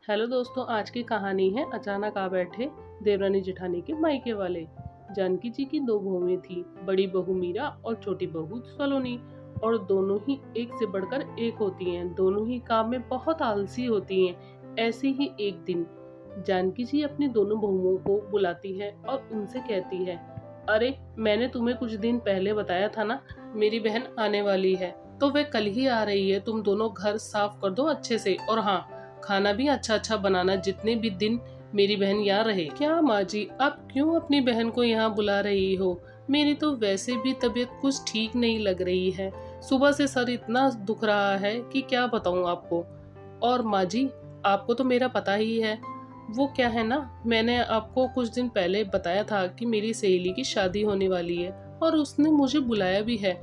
Hello दोस्तों, आज की कहानी है अचानक आ बैठे देवरानी जेठानी के मायके वाले। जानकी जी की दो बहुएं थी, बड़ी बहू मीरा और छोटी बहू सलोनी। और दोनों ही एक से बढ़कर एक होती हैं, दोनों ही काम में बहुत आलसी होती हैं। ऐसे ही एक दिन जानकी जी अपनी दोनों बहुओं को बुलाती है और उनसे कहती है, अरे मैंने तुम्हें कुछ दिन पहले बताया था ना, मेरी बहन आने वाली है, तो वह कल ही आ रही है। तुम दोनों घर साफ कर दो अच्छे से, और हाँ, खाना भी अच्छा अच्छा बनाना जितने भी दिन मेरी बहन यहाँ रहे। क्या माँ जी, आप क्यों अपनी बहन को यहाँ बुला रही हो? मेरी तो वैसे भी तबीयत कुछ ठीक नहीं लग रही है। सुबह से सर इतना दुख रहा है कि क्या बताऊँ आपको। और माँ जी, आपको तो मेरा पता ही है। वो क्या है ना, मैंने आपको कुछ दिन पहले बताया था कि मेरी सहेली की शादी होने वाली है और उसने मुझे बुलाया भी है।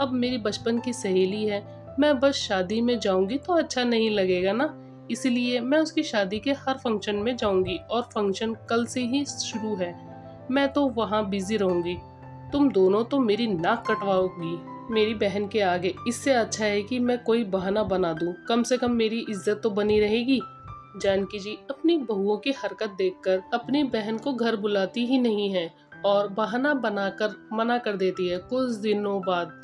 अब मेरी बचपन की सहेली है, मैं बस शादी में जाऊंगी तो अच्छा नहीं लगेगा ना, इसलिए मैं उसकी शादी के हर फंक्शन में जाऊंगी और फंक्शन कल से ही शुरू है। मैं तो वहाँ बिजी रहूंगी। तुम दोनों तो मेरी नाक कटवाओगी मेरी बहन के आगे। इससे अच्छा है कि मैं कोई बहाना बना दूं, कम से कम मेरी इज्जत तो बनी रहेगी। जानकी जी अपनी बहुओं की हरकत देखकर अपनी बहन को घर बुलाती ही नहीं है और बहाना बनाकर मना कर देती है। कुछ दिनों बाद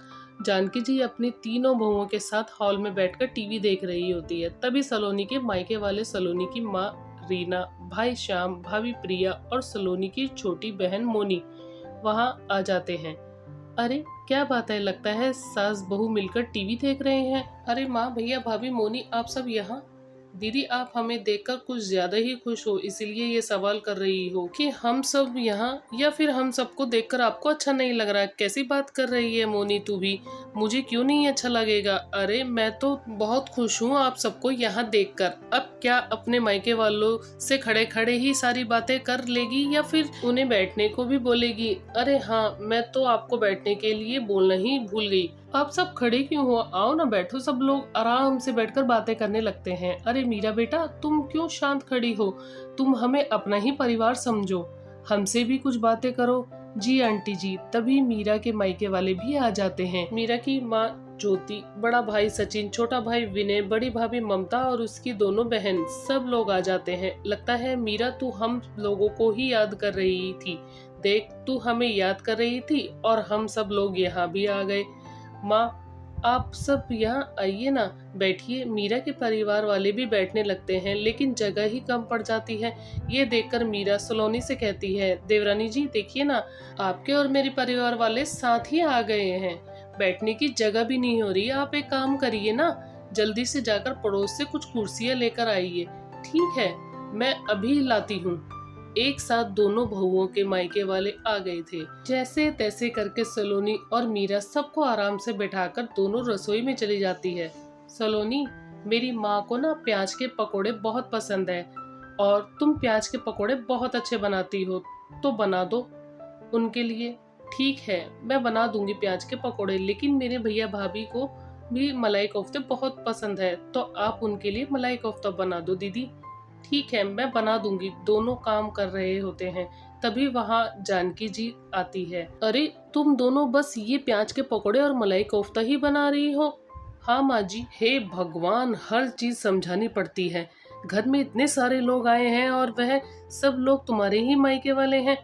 जानकी जी अपनी तीनों बहुओं के साथ हॉल में बैठकर टीवी देख रही होती है। तभी सलोनी के मायके वाले सलोनी की माँ रीना, भाई श्याम, भाभी प्रिया और सलोनी की छोटी बहन मोनी वहाँ आ जाते हैं। अरे क्या बात है, लगता है सास बहू मिलकर टीवी देख रहे हैं। अरे माँ, भैया, भाभी, मोनी, आप सब यहाँ। दीदी, आप हमें देखकर कुछ ज्यादा ही खुश हो, इसीलिए ये सवाल कर रही हो कि हम सब यहाँ, या फिर हम सबको देखकर आपको अच्छा नहीं लग रहा? कैसी बात कर रही है मोनी तू भी? मुझे क्यों नहीं अच्छा लगेगा? अरे मैं तो बहुत खुश हूँ आप सबको यहाँ देखकर। अब क्या अपने मायके वालों से खड़े खड़े ही सारी बातें कर लेगी या फिर उन्हें बैठने को भी बोलेगी? अरे हाँ, मैं तो आपको बैठने के लिए बोलना ही भूल गई। आप सब खड़े क्यों हो? आओ ना, बैठो। सब लोग आराम से बैठकर बातें करने लगते हैं। अरे मीरा बेटा, तुम क्यों शांत खड़ी हो? तुम हमें अपना ही परिवार समझो, हमसे भी कुछ बातें करो। जी आंटी जी। तभी मीरा के मायके वाले भी आ जाते हैं। मीरा की माँ ज्योति, बड़ा भाई सचिन, छोटा भाई विनय, बड़ी भाभी ममता और उसकी दोनों बहन, सब लोग आ जाते हैं। लगता है मीरा तू हम लोगों को ही याद कर रही थी। देख, तू हमें याद कर रही थी और हम सब लोग यहाँ भी आ गए। माँ, आप सब यहाँ आइए ना, बैठिए। मीरा के परिवार वाले भी बैठने लगते हैं, लेकिन जगह ही कम पड़ जाती है। ये देखकर मीरा सलोनी से कहती है, देवरानी जी देखिए ना, आपके और मेरे परिवार वाले साथ ही आ गए हैं। बैठने की जगह भी नहीं हो रही। आप एक काम करिए ना, जल्दी से जाकर पड़ोस से कुछ कुर्सियां लेकर आइए। ठीक है, मैं अभी लाती हूँ। एक साथ दोनों बहुओं के मायके वाले आ गए थे। जैसे तैसे करके सलोनी और मीरा सबको आराम से बैठाकर दोनों रसोई में चली जाती है। सलोनी, मेरी माँ को ना प्याज के पकोड़े बहुत पसंद है और तुम प्याज के पकोड़े बहुत अच्छे बनाती हो, तो बना दो उनके लिए। ठीक है, मैं बना दूंगी प्याज के पकोड़े, लेकिन मेरे भैया भाभी को भी मलाई कोफ्ते बहुत पसंद है, तो आप उनके लिए मलाई कोफ्ता बना दो दीदी। ठीक है, मैं बना दूंगी। दोनों काम कर रहे होते हैं, तभी वहाँ जानकी जी आती है। अरे तुम दोनों बस ये प्याज के पकोड़े और मलाई कोफ्ता ही बना रही हो? हाँ माँ जी। हे भगवान, हर चीज समझानी पड़ती है। घर में इतने सारे लोग आए हैं और वह सब लोग तुम्हारे ही मायके वाले हैं,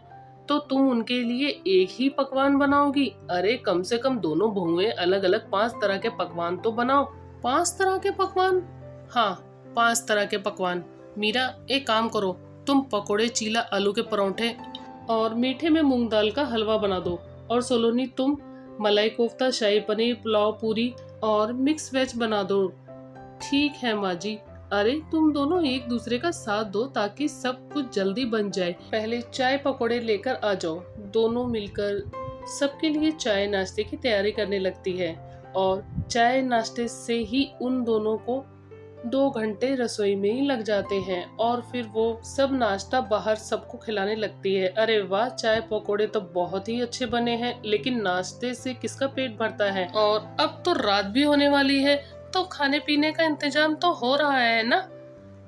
तो तुम उनके लिए एक ही पकवान बनाओगी? अरे कम से कम दोनों बहुएं अलग अलग 5 तरह के पकवान तो बनाओ। 5 तरह के पकवान? हाँ, 5 तरह के पकवान। मीरा, एक काम करो, तुम पकोड़े, चीला, आलू के परोठे और मीठे में मूंग दाल का हलवा बना दो। और सोलोनी, तुम मलाई कोफ्ता, शाही पनीर, पुलाव, पूरी और मिक्स वेज बना दो। ठीक है माँ जी। अरे तुम दोनों एक दूसरे का साथ दो ताकि सब कुछ जल्दी बन जाए। पहले चाय पकोड़े लेकर आ जाओ। दोनों मिलकर सबके लिए चाय नाश्ते की तैयारी करने लगती है और चाय नाश्ते से ही उन दोनों को 2 घंटे रसोई में ही लग जाते हैं और फिर वो सब नाश्ता बाहर सबको खिलाने लगती है। अरे वाह, चाय पकोड़े तो बहुत ही अच्छे बने हैं, लेकिन नाश्ते से किसका पेट भरता है? और अब तो रात भी होने वाली है, तो खाने पीने का इंतजाम तो हो रहा है ना?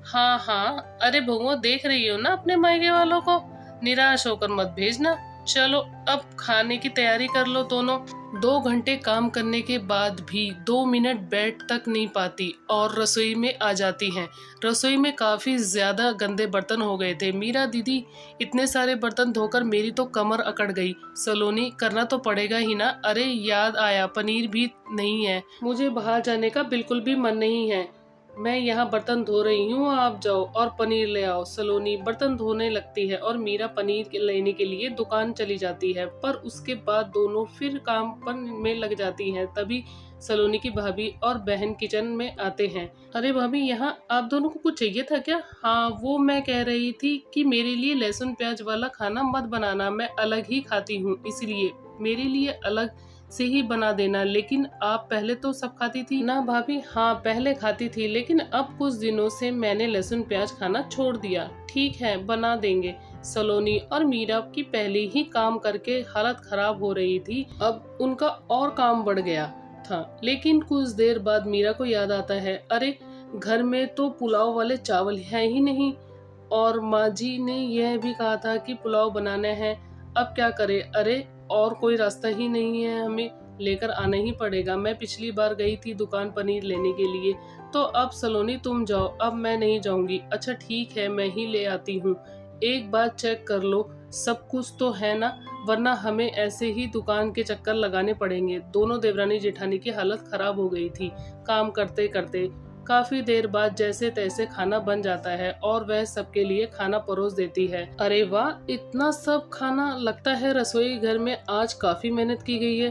हाँ हाँ। अरे बहुओं, देख रही हो ना अपने मायके वालों को? निराश होकर मत भेजना। चलो अब खाने की तैयारी कर लो दोनों। 2 घंटे काम करने के बाद भी 2 मिनट बैठ तक नहीं पाती और रसोई में आ जाती हैं। रसोई में काफ़ी ज़्यादा गंदे बर्तन हो गए थे। मीरा दीदी, इतने सारे बर्तन धोकर मेरी तो कमर अकड़ गई। सलोनी, करना तो पड़ेगा ही ना। अरे याद आया, पनीर भी नहीं है। मुझे बाहर जाने का बिल्कुल भी मन नहीं है। मैं यहाँ बर्तन धो रही हूँ, आप जाओ और पनीर ले आओ। सलोनी बर्तन धोने लगती है और मीरा पनीर लेने के लिए दुकान चली जाती है, पर उसके बाद दोनों फिर काम पर में लग जाती हैं। तभी सलोनी की भाभी और बहन किचन में आते हैं। अरे भाभी, यहाँ आप दोनों को कुछ चाहिए था क्या? हाँ, वो मैं कह रही थी कि मेरे लिए लहसुन प्याज वाला खाना मत बनाना, मैं अलग ही खाती हूँ, इसलिए मेरे लिए अलग से ही बना देना। लेकिन आप पहले तो सब खाती थी ना भाभी? हाँ, पहले खाती थी, लेकिन अब कुछ दिनों से मैंने लहसुन प्याज खाना छोड़ दिया। ठीक है, बना देंगे। सलोनी और मीरा की पहले ही काम करके हालत खराब हो रही थी, अब उनका और काम बढ़ गया था। लेकिन कुछ देर बाद मीरा को याद आता है, अरे घर में तो पुलाव वाले चावल है ही नहीं, और माँ जी ने यह भी कहा था कि पुलाव बनाना है। अब क्या करें? अरे और कोई रास्ता ही नहीं है, हमें लेकर आना ही पड़ेगा। मैं पिछली बार गई थी दुकान पनीर लेने के लिए, तो अब सलोनी तुम जाओ, अब मैं नहीं जाऊंगी। अच्छा ठीक है, मैं ही ले आती हूँ। एक बार चेक कर लो सब कुछ तो है ना, वरना हमें ऐसे ही दुकान के चक्कर लगाने पड़ेंगे। दोनों देवरानी जेठानी की हालत खराब हो गई थी काम करते करते। काफी देर बाद जैसे तैसे खाना बन जाता है और वह सबके लिए खाना परोस देती है। अरे वाह, इतना सब खाना! लगता है रसोई घर में आज काफी मेहनत की गई है।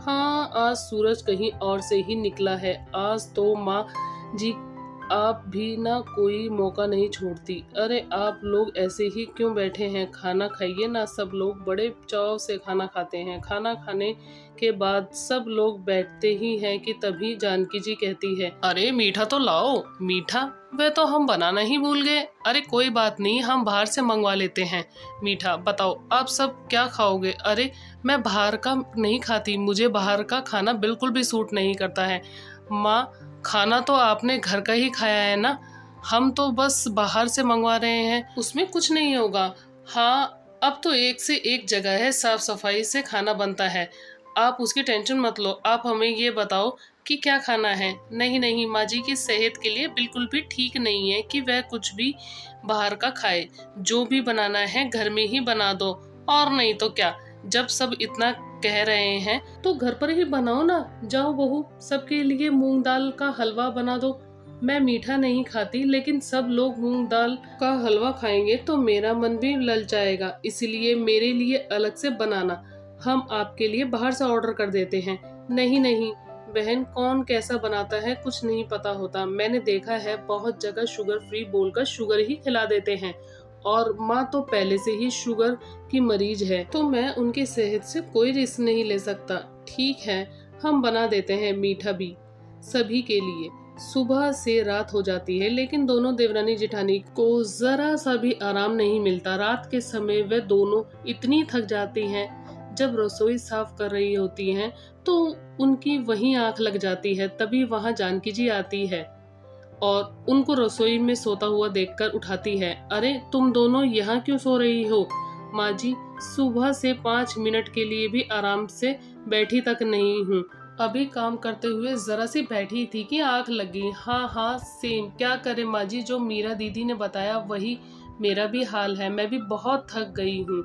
हाँ, आज सूरज कहीं और से ही निकला है। आज तो माँ जी आप भी ना कोई मौका नहीं छोड़ती। अरे आप लोग ऐसे ही क्यों बैठे हैं? खाना खाइए ना। सब लोग बड़े चाव से खाना खाते हैं। खाना खाने के बाद सब लोग बैठते ही हैं कि तभी जानकी जी कहती है, अरे मीठा तो लाओ। मीठा? वह तो हम बनाना ही भूल गए। अरे कोई बात नहीं, हम बाहर से मंगवा लेते हैं। मीठा, बताओ आप सब क्या खाओगे? अरे मैं बाहर का नहीं खाती, मुझे बाहर का खाना बिल्कुल भी सूट नहीं करता है। माँ, खाना तो आपने घर का ही खाया है ना, हम तो बस बाहर से मंगवा रहे हैं, उसमें कुछ नहीं होगा। हाँ, अब तो एक से एक जगह है, साफ सफाई से खाना बनता है, आप उसकी टेंशन मत लो। आप हमें ये बताओ कि क्या खाना है। नहीं नहीं, माँ जी की सेहत के लिए बिल्कुल भी ठीक नहीं है कि वह कुछ भी बाहर का खाए। जो भी बनाना है घर में ही बना दो, और नहीं तो क्या। जब सब इतना कह रहे हैं तो घर पर ही बनाओ ना। जाओ बहू, सबके लिए मूंग दाल का हलवा बना दो। मैं मीठा नहीं खाती, लेकिन सब लोग मूंग दाल का हलवा खाएंगे तो मेरा मन भी ललचाएगा, इसलिए मेरे लिए अलग से बनाना। हम आपके लिए बाहर से ऑर्डर कर देते हैं। नहीं नहीं बहन, कौन कैसा बनाता है कुछ नहीं पता होता। मैंने देखा है बहुत जगह शुगर फ्री बोलकर शुगर ही खिला देते हैं, और माँ तो पहले से ही शुगर की मरीज है, तो मैं उनकी सेहत से कोई रिस्क नहीं ले सकता। ठीक है, हम बना देते हैं मीठा भी सभी के लिए। सुबह से रात हो जाती है, लेकिन दोनों देवरानी जेठानी को जरा सा भी आराम नहीं मिलता। रात के समय वे दोनों इतनी थक जाती हैं, जब रसोई साफ कर रही होती हैं तो उनकी वहीं आंख लग जाती है। तभी वहां जानकी जी आती है और उनको रसोई में सोता हुआ देखकर उठाती है। अरे तुम दोनों यहाँ क्यों सो रही हो? माँ जी, सुबह से 5 मिनट के लिए भी आराम से बैठी तक नहीं हूँ। अभी काम करते हुए जरा सी बैठी थी कि आंख लगी। हाँ हाँ सेम, क्या करे माँ जी, जो मीरा दीदी ने बताया वही मेरा भी हाल है। मैं भी बहुत थक गई हूँ।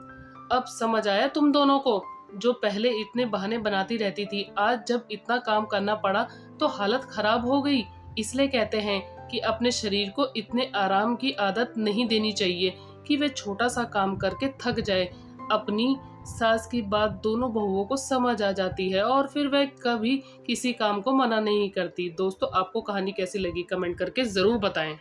अब समझ आया तुम दोनों को? जो पहले इतने बहाने बनाती रहती थी, आज जब इतना काम करना पड़ा तो हालत खराब हो गई। इसलिए कहते हैं कि अपने शरीर को इतने आराम की आदत नहीं देनी चाहिए कि वे छोटा सा काम करके थक जाए। अपनी सास की बात दोनों बहुओं को समझ आ जाती है और फिर वह कभी किसी काम को मना नहीं करती। दोस्तों, आपको कहानी कैसी लगी कमेंट करके जरूर बताएं।